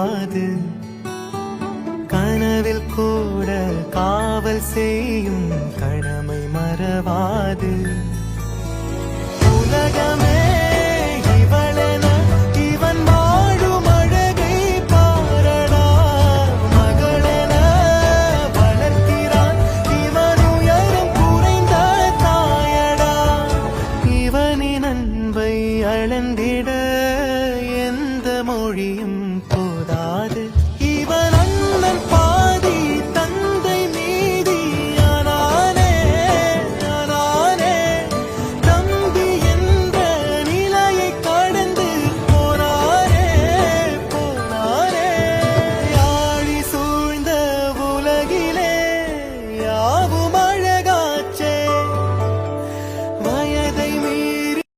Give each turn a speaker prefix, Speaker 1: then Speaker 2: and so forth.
Speaker 1: மறவாது கனவில் கூட காவல் செய்யும் கடமை மறவாது உலகமே இவளென இவன் வாழும் அழகை பாரடா மகளென வளர்க்கிறான் இவன் உயரம் குறைந்த தாயடா இவனின் அன்பை அளந்திட எந்த மொழியும்